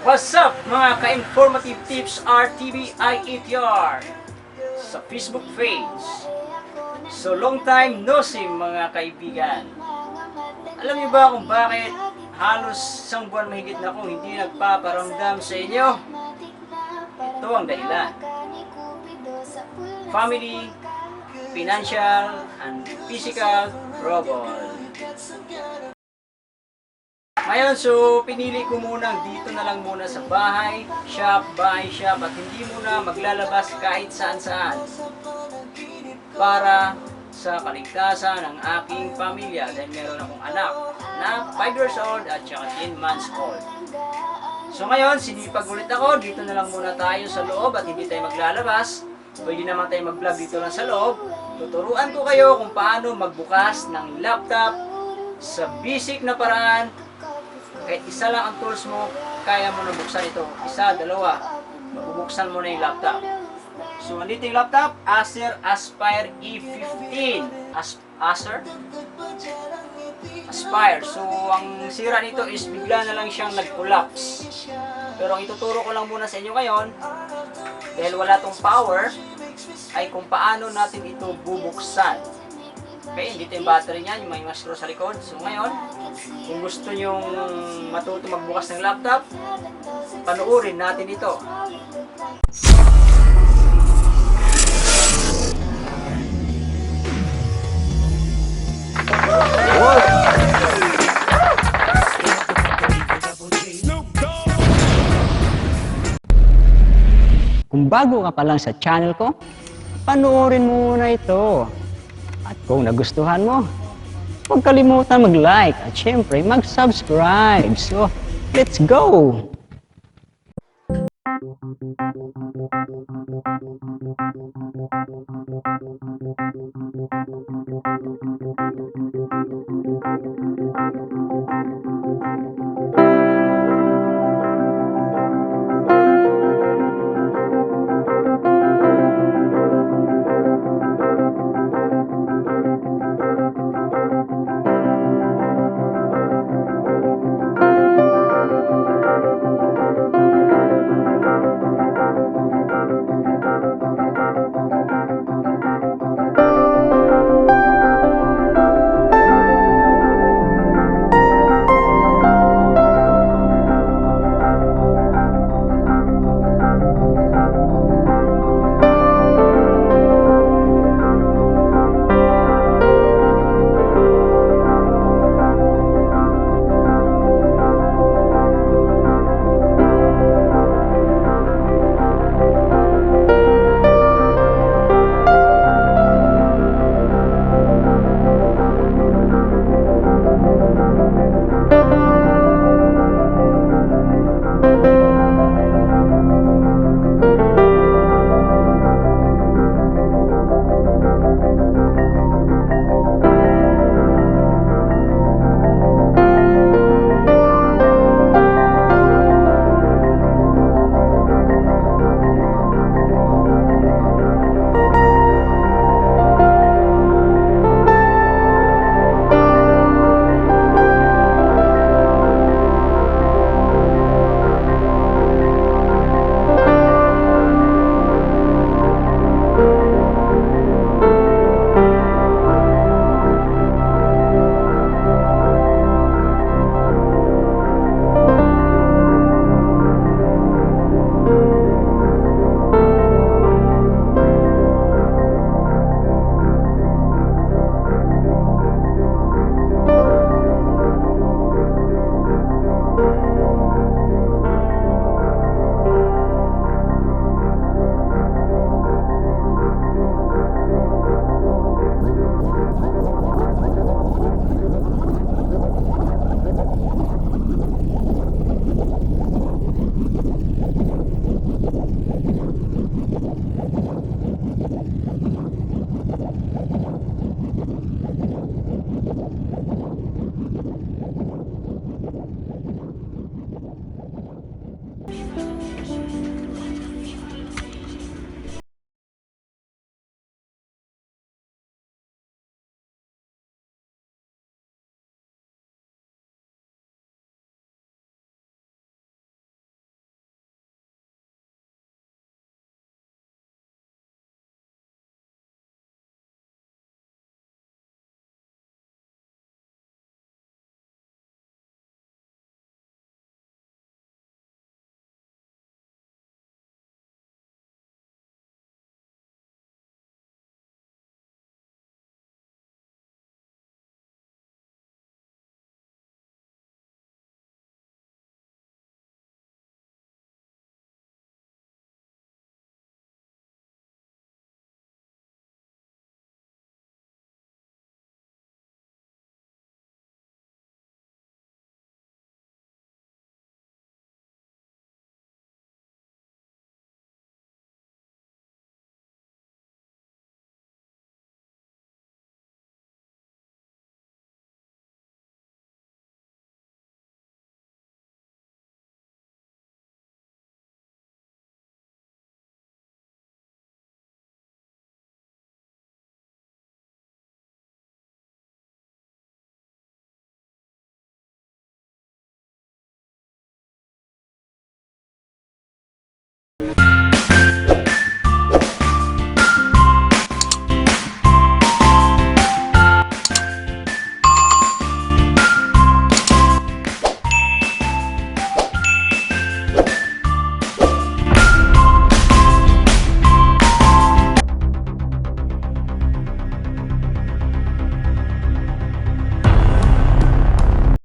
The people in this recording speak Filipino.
What's up mga ka-informative tips RTV IATR sa Facebook page. So long time no see mga kaibigan. Alam niyo ba kung bakit halos isang buwan mahigit na akong hindi nagpaparamdam sa inyo? Ito ang dahilan. Family, financial, and physical trouble. Ngayon, so pinili ko munang dito na lang muna sa bahay shop, at hindi muna maglalabas kahit saan-saan para sa kaligtasan ng aking pamilya dahil meron akong anak na 5 years old at saka 10 months old. So ngayon, sinipag ulit ako, dito na lang muna tayo sa loob at hindi tayo maglalabas. Pwede naman tayo mag-vlog dito lang sa loob. Tuturuan ko kayo kung paano magbukas ng laptop sa basic na paraan. Kahit isa lang ang tools mo, kaya mo na buksan ito. Isa, dalawa, mabubuksan mo na yung laptop. So, andito yung laptop, Acer Aspire E15. Acer? Aspire. So, ang sira nito is bigla na lang siyang nag-collapse. Pero ang ituturo ko lang muna sa inyo ngayon, dahil wala tong power, ay kung paano natin ito bubuksan. Okay, dito yung battery niyan, yung may screw sa likod. So ngayon, kung gusto nyong matuto magbukas ng laptop, panuorin natin ito. Kung bago ka pa lang sa channel ko, panoorin mo muna ito. At kung nagustuhan mo, huwag kalimutan mag-like at syempre mag-subscribe. So, let's go!